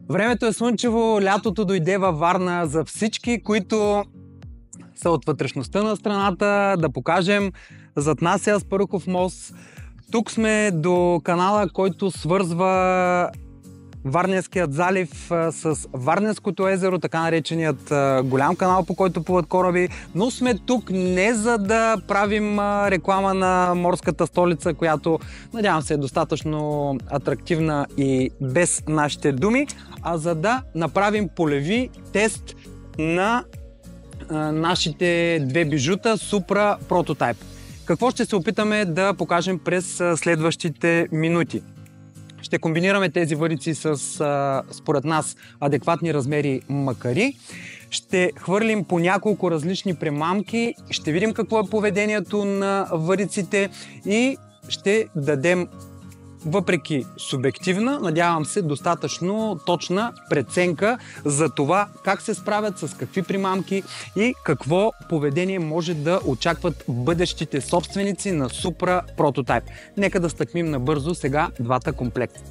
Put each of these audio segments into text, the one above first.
Времето е слънчево, лятото дойде във Варна за всички, които са от вътрешността на страната, да покажем. Зад нас е Аспарухов мост. Тук сме до канала, който свързва Варненският залив с Варненското езеро, така нареченият голям канал, по който плуват кораби. Но сме тук не за да правим реклама на морската столица, която надявам се е достатъчно атрактивна и без нашите думи, а за да направим полеви тест на нашите две бижута Supra Prototype. Какво ще се опитаме да покажем през следващите минути? Ще комбинираме тези варици с, според нас, адекватни размери макари. Ще хвърлим по няколко различни примамки, ще видим какво е поведението на вариците и ще дадем, въпреки субективна, надявам се, достатъчно точна преценка за това как се справят, с какви примамки и какво поведение може да очакват бъдещите собственици на Supra Prototype. Нека да стъкмим набързо сега двата комплекта.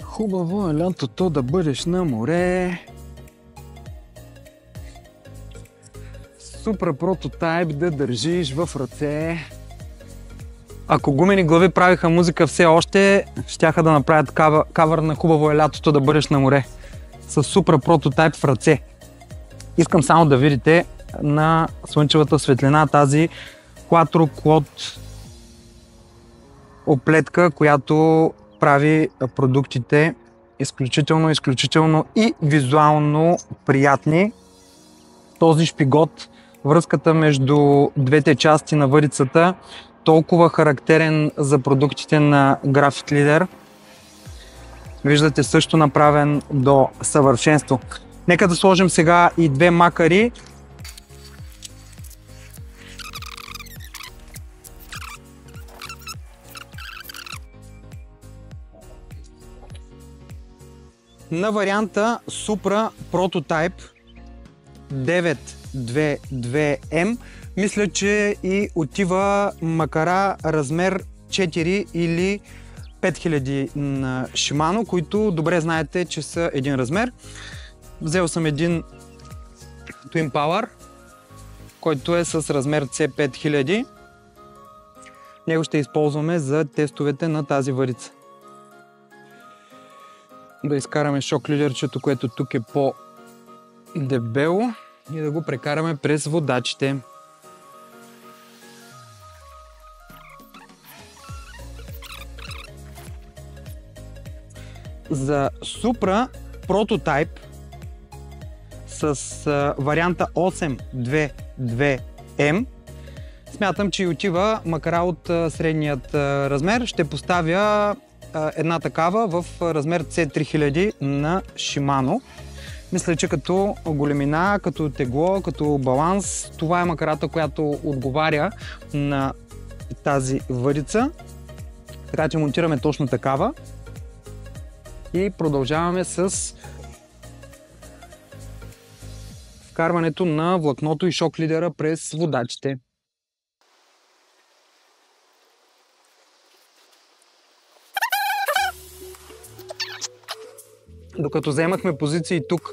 Хубаво е лятото да бъдеш на море. Supra Prototype да държиш в ръце. Ако Гумени глави правиха музика все още, щяха да направят кавър на Хубаво е лятото да бъдеш на море с Supra Prototype в ръце. Искам само да видите на слънчевата светлина тази Quattro Quad оплетка, която прави продуктите изключително и визуално приятни. Този шпигот, връзката между двете части на варицата, толкова характерен за продуктите на Graphite Leader. Виждате, също направен до съвършенство. Нека да сложим сега и две макари. На варианта Supra Prototype 922M мисля, че и отива макара размер 4 или 5000 на Shimano, които добре знаете, че са един размер. Взел съм един Twin Power, който е с размер C5000. Него ще използваме за тестовете на тази варица. Да изкараме шок лидерчето, което тук е по-дебело, и да го прекараме през водачите. За Supra Prototype с варианта 822M смятам, че отива макара от средният размер. Ще поставя една такава в размер C3000 на Shimano. Мисля, че като големина, като тегло, като баланс, това е макарата, която отговаря на тази варица. Така че монтираме точно такава и продължаваме с вкарването на влакното и шок лидера през водачите. Докато вземахме позиции тук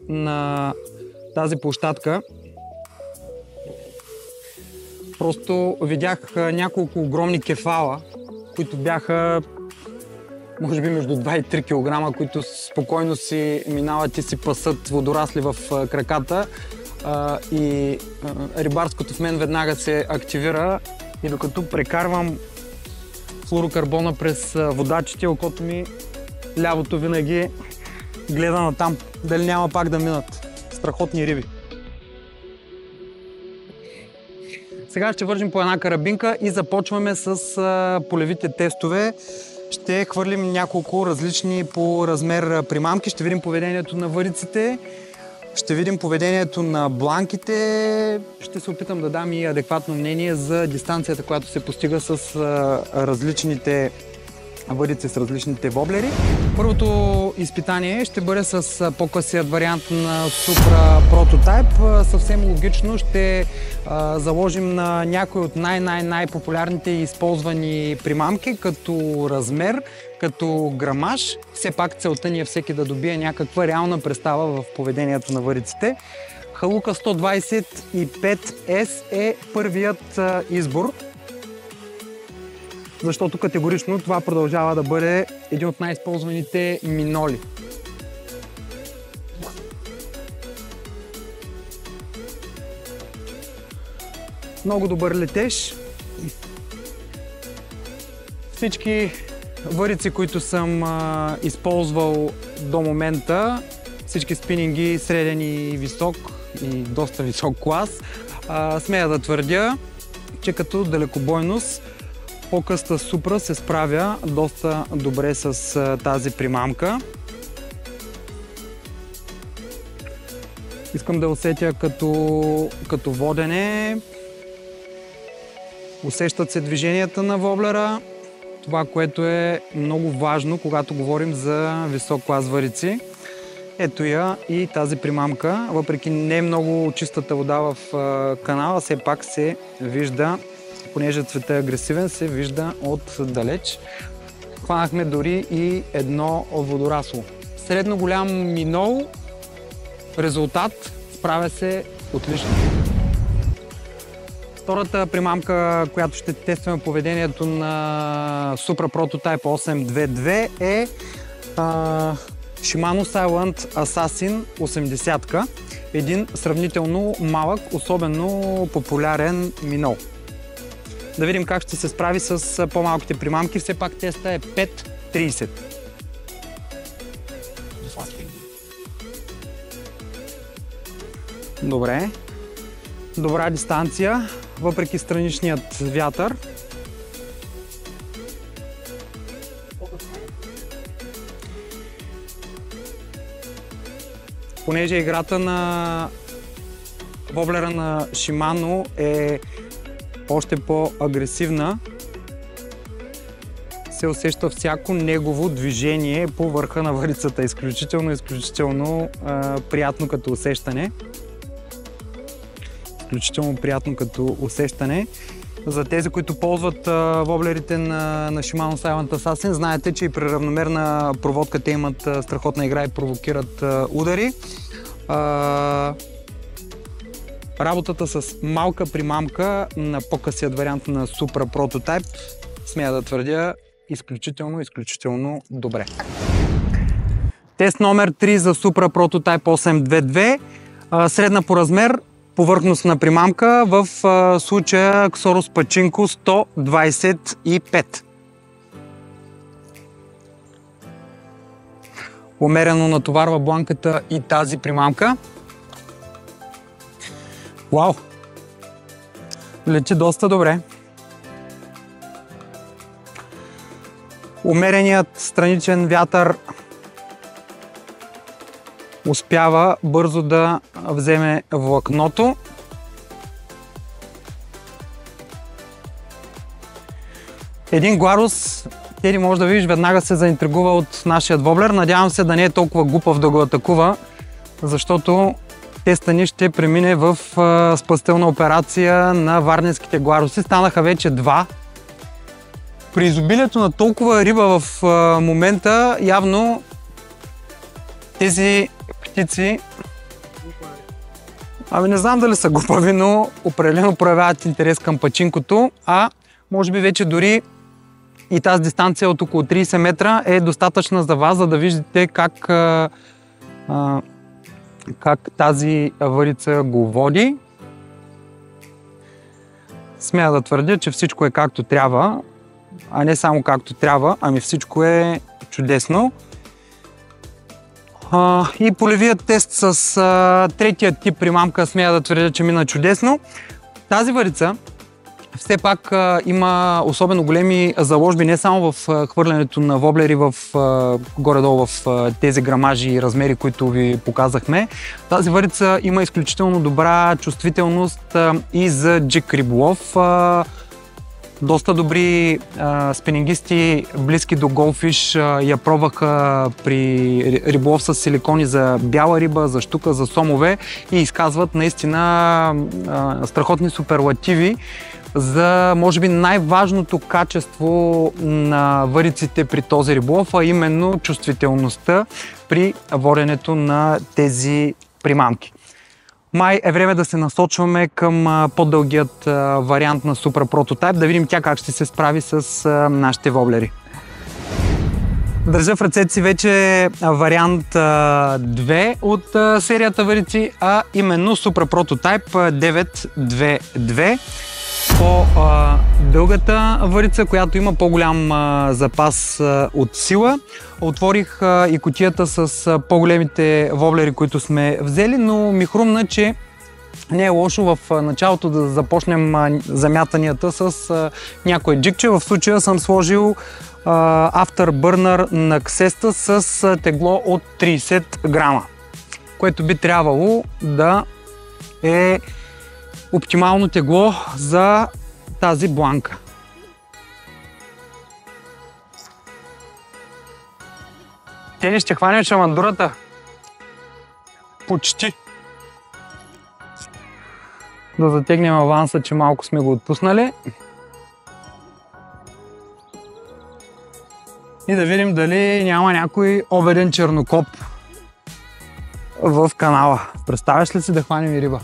на тази площадка, просто видях няколко огромни кефала, които бяха може би между 2 и 3 кг, които спокойно си минават и си пасат водорасли в краката. И рибарското в мен веднага се активира и докато прекарвам флуорокарбона през водачите, окото ми лявото винаги гледа на там, дали няма пак да минат. Страхотни риби. Сега ще вържим по една карабинка и започваме с полевите тестове. Ще хвърлим няколко различни по размер примамки, ще видим поведението на вариците, ще видим поведението на бланките, ще се опитам да дам и адекватно мнение за дистанцията, която се постига с различните варици, с различните воблери. Първото изпитание ще бъде с по-късият вариант на Supra Prototype. Съвсем логично ще заложим на някои от най-популярните и използвани примамки, като размер, като грамаж. Все пак целта ни е всеки да добие някаква реална представа в поведението на вариците. Халука 125S е първият избор, защото категорично това продължава да бъде един от най-използваните миноли. Много добър летеж. Всички варици, които съм използвал до момента, всички спининги среден и висок и доста висок клас, смея да твърдя, че като далекобойност по-къста Supra се справя доста добре с тази примамка. Искам да усетя като водене. Усещат се движенията на воблера. Това, което е много важно, когато говорим за висок клас варици. Ето я и тази примамка. Въпреки не много чистата вода в канала, все пак се вижда, понеже цветът е агресивен, се вижда отдалеч. Хванахме дори и едно водорасло. Средно голям минол, резултат, справя се отлично. Втората примамка, която ще тестваме поведението на Supra Prototype 822 е Shimano Silent Assassin 80-ка. Един сравнително малък, особено популярен минол. Да видим как ще се справи с по-малките примамки. Все пак теста е 5.30. Добре. Добра дистанция, въпреки страничният вятър. Понеже играта на воблера на Shimano е още по-агресивна, се усеща всяко негово движение по върха на варицата. Изключително приятно като усещане. Изключително приятно като усещане. За тези, които ползват воблерите на Shimano Silent Assassin, знаете, че и при равномерна проводка те имат страхотна игра и провокират удари. Работата с малка примамка на по-късият вариант на Supra Prototype, смея да твърдя, изключително добре. Тест номер 3 за Supra Prototype 822. Средна по размер, повърхностна примамка, в случая Xoros Pachinko 125. Умерено натоварва бланката и тази примамка. Вау! Лети доста добре. Умереният страничен вятър успява бързо да вземе влакното. Един гларус, Теди, може да видиш, веднага се заинтригува от нашия воблер. Надявам се да не е толкова глупав да го атакува, защото теста ни ще премине в спасителна операция на варненските гларуси. Станаха вече 2. При изобилието на толкова риба в момента, явно тези птици, не знам дали са глупави, но определено проявяват интерес към пачинкото, а може би вече дори и тази дистанция от около 30 метра е достатъчна за вас, за да виждате как тази варица го води. Смея да твърдя, че всичко е както трябва, а не само както трябва, ами всичко е чудесно. И полевият тест с третия тип примамка, смея да твърдя, че мина чудесно. Тази варица все пак има особено големи заложби, не само в хвърлянето на воблери горе-долу в тези грамажи и размери, които ви показахме. Тази варица има изключително добра чувствителност и за джик риболов. Доста добри спинингисти, близки до Goldfish, я пробваха при риболов с силикони за бяла риба, за щука, за сомове и изказват наистина страхотни суперлативи за, може би, най-важното качество на вариците при този риболов, а именно чувствителността при воденето на тези примамки. Май е време да се насочваме към по-дългият вариант на Supra Prototype, да видим тя как ще се справи с нашите воблери. Държа в ръцете си вече вариант 2 от серията варици, а именно Supra Prototype 922. По-дългата варица, която има по-голям запас от сила. Отворих и кутията с по-големите воблери, които сме взели, но ми хрумна, че не е лошо в началото да започнем замятанията с някое джикче. В случая съм сложил Afterburner на Xesta с тегло от 30 грама, което би трябвало да е оптимално тегло за тази бланка. Те ли ще хванем шамандурата? Почти. Да затегнем аванса, че малко сме го отпуснали. И да видим дали няма някой обеден чернокоп в канала. Представяш ли си да хванем и риба?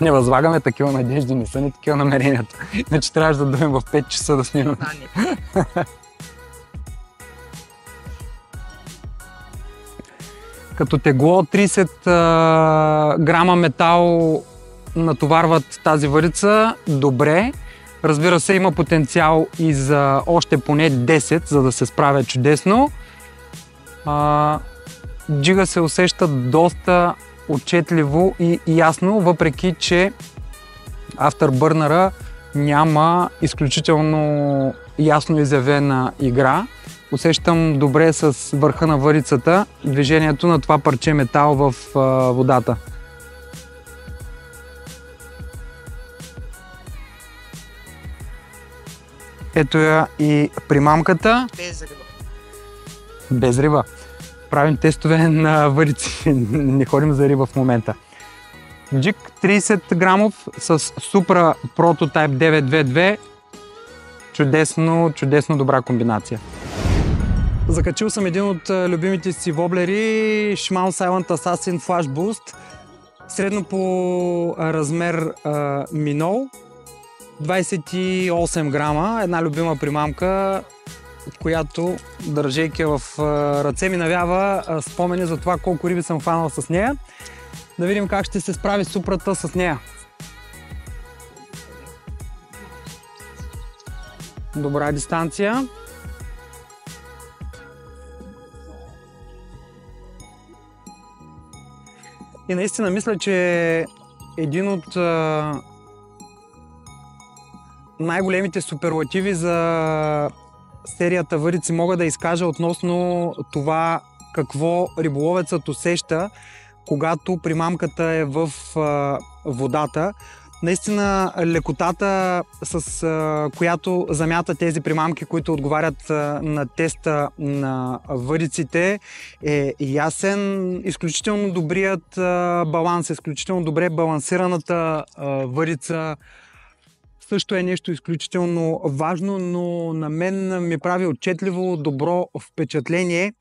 Не възлагаме такива надежди, не са ни такива намеренията. Иначе трябваше да дойдем в 5 часа да снимаме. Като тегло 30 грама метал натоварват тази варица добре. Разбира се, има потенциал и за още поне 10, за да се справя чудесно. Джига се усеща доста отчетливо и ясно, въпреки че Afterburner няма изключително ясно изявена игра. Усещам добре с върха на варицата движението на това парче метал в водата. Ето я и примамката. Без риба. Без риба. Правим тестове на варици, не ходим за риба в момента. Джик 30 грамов с Supra Prototype 922. Чудесно добра комбинация. Закачил съм един от любимите си воблери, Shimano Silent Assassin Flash Boost. Средно по размер Minnow. 28 грама, една любима примамка, която, държейки в ръце, ми навява спомени за това колко риби съм хванал с нея. Да видим как ще се справи Супрота с нея. Добра дистанция. И наистина мисля, че един от най-големите суперлативи за серията варици мога да изкажа относно това какво риболовецът усеща, когато примамката е в водата. Наистина лекотата, с която замята тези примамки, които отговарят на теста на вариците, е ясен. Изключително добрият баланс, изключително добре балансираната варица също е нещо изключително важно, но на мен ми прави отчетливо добро впечатление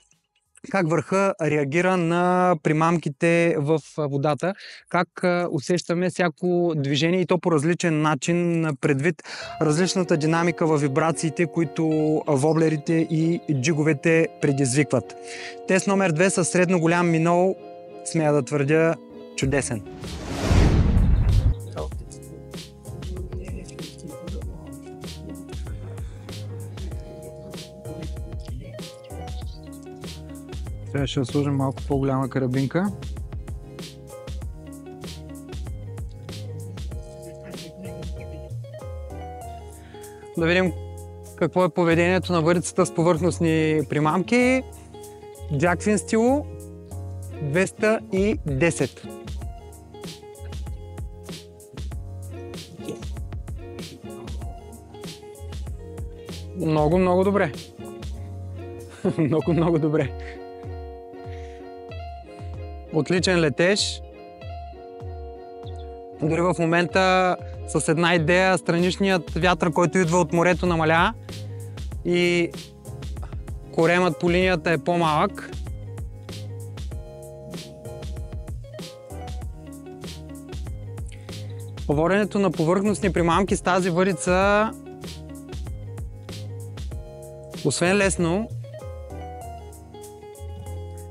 как върха реагира на примамките в водата, как усещаме всяко движение и то по различен начин, предвид различната динамика във вибрациите, които воблерите и джиговете предизвикват. Тест номер 2 със средно голям Minnow, смея да твърдя, чудесен. Трябваше да сложим малко по-голяма карабинка. Да видим какво е поведението на варицата с повърхностни примамки. Jackfin стило 210. Много, много добре. Много, много добре. Отличен летеж. Дори в момента с една идея страничният вятър, който идва от морето, намаля и коремът по линията е по-малък. Говоренето на повърхностни примамки с тази въдица, освен лесно,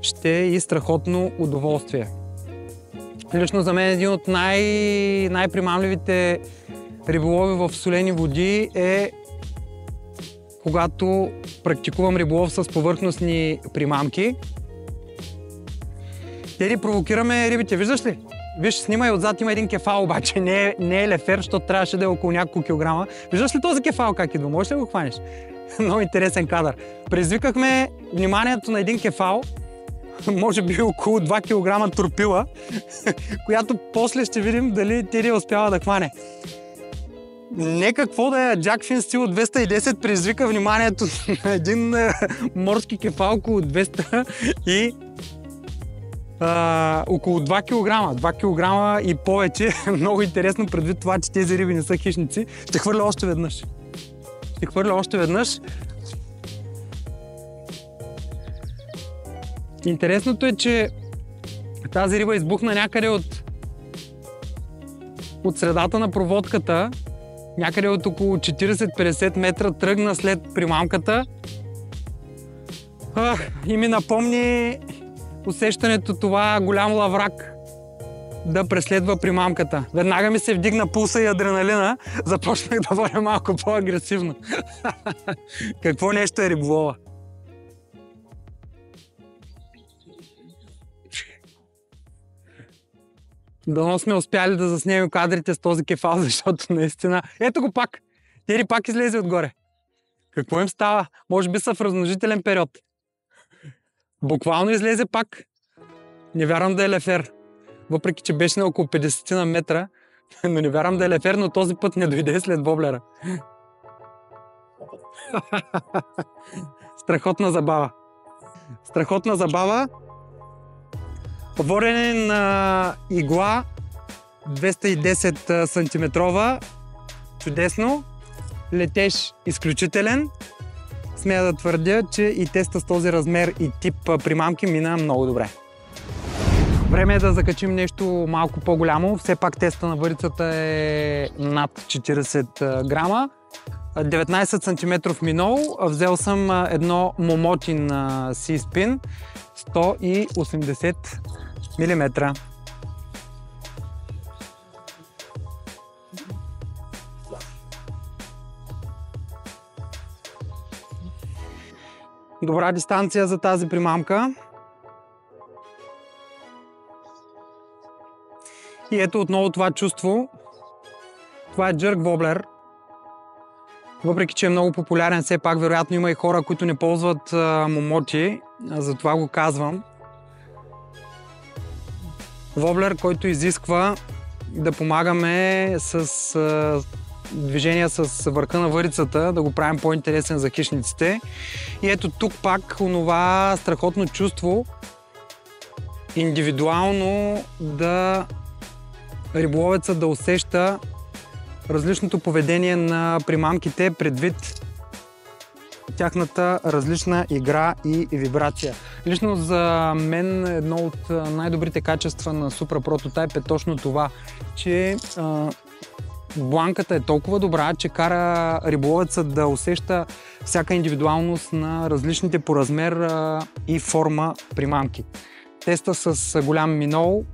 ще е и страхотно удоволствие. Лично за мен един от най-примамливите риболови в солени води е когато практикувам риболов с повърхностни примамки. Те провокираме рибите, виждаш ли? Виж, снимай отзад, има един кефал, обаче не е лефер, защото трябваше да е около няколко килограма. Виждаш ли този кефал как идва? Можеш ли да го хванеш? Много интересен кадър. Предизвикахме вниманието на един кефал, може би около 2 кг турпила, която после ще видим дали Теди успява да хване. Не какво да е Jackfin стил 210 предизвика вниманието на един морски кефал около 200 и около 2 кг. 2 кг и повече. Много интересно предвид това, че тези риби не са хищници. Ще хвърля още веднъж. Интересното е, че тази риба избухна някъде от средата на проводката, някъде от около 40-50 метра тръгна след примамката и ми напомни усещането това голям лаврак да преследва примамката. Веднага ми се вдигна пулса и адреналина, започнах да водя малко по-агресивно. Какво нещо е риболова? Дано сме успяли да заснемем кадрите с този кефал, защото наистина... Ето го пак! Теди пак излезе отгоре. Какво им става? Може би са в размножителен период. Буквално излезе пак. Не вярвам да е лефер. Въпреки, че беше на около 50 на метра, но не вярвам да е лефер, но този път не дойде след воблера. Страхотна забава. Ворене на игла 210 см. Чудесно. Летеж изключителен. Смея да твърдя, че и теста с този размер и тип примамки мина много добре. Време е да закачим нещо малко по-голямо. Все пак теста на въдицата е над 40 грама. 19 см минол. Взел съм едно Момотин Sea Spin 180 мм. Добра дистанция за тази примамка. И ето отново това чувство. Това е Jerk Wobbler. Въпреки че е много популярен, все пак вероятно има и хора, които не ползват момоти, затова го казвам. Воблер, който изисква да помагаме с движения с върха на въдицата, да го правим по-интересен за хищниците. И ето тук пак онова страхотно чувство индивидуално да риболовецът да усеща различното поведение на примамките предвид тяхната различна игра и вибрация. Лично за мен едно от най-добрите качества на Supra Prototype е точно това, че бланката е толкова добра, че кара риболовецът да усеща всяка индивидуалност на различните по размер и форма примамки. Теста с голям минол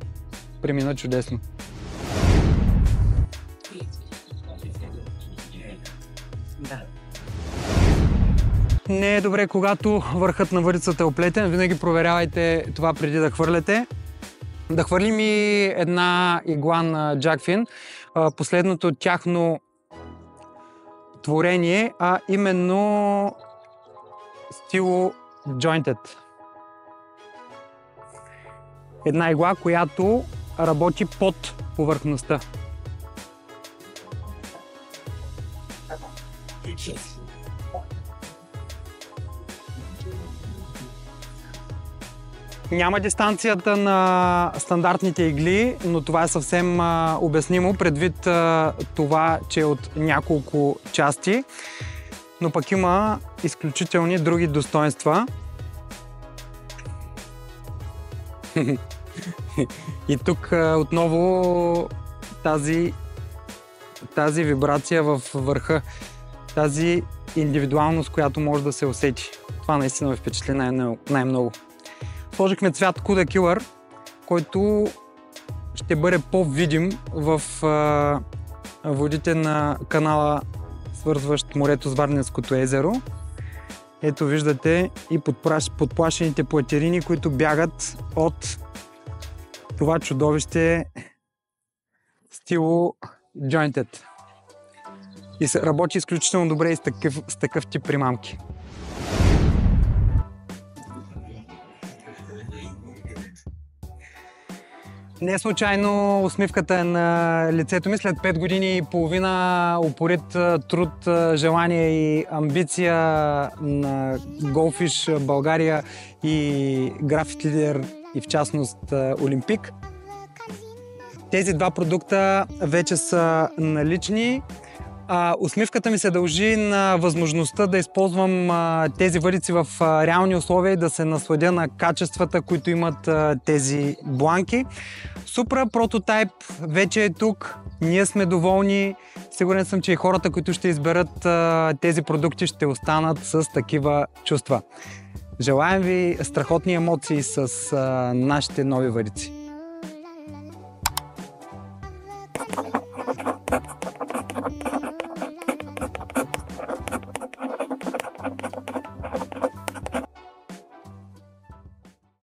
премина чудесно. Не е добре, когато върхът на въдицата е оплетен. Винаги проверявайте това преди да хвърляте. Да хвърлим и една игла на Jackfin. Последното тяхно творение, а именно стило Jointed. Една игла, която работи под повърхността. Няма дистанцията на стандартните игли, но това е съвсем обяснимо предвид това, че е от няколко части, но пък има изключителни други достоинства. И тук отново тази вибрация в върха, тази индивидуалност, която може да се усети. Това наистина ме впечатли най-много. Сложихме цвят CUDA Killer, който ще бъде по-видим в водите на канала, свързващ морето с Варненското езеро. Ето виждате и подплашените платерини, които бягат от това чудовище стило Jointed. И работи изключително добре и с такъв тип примамки. Не случайно усмивката е на лицето ми след 5 години и половина упорит труд, желание и амбиция на Goldfish България и графит лидер и в частност Олимпик. Тези два продукта вече са налични. Усмивката ми се дължи на възможността да използвам тези въдици в реални условия и да се насладя на качествата, които имат тези бланки. Supra прототайп вече е тук, ние сме доволни. Сигурен съм, че и хората, които ще изберат тези продукти, ще останат с такива чувства. Желаем ви страхотни емоции с нашите нови въдици.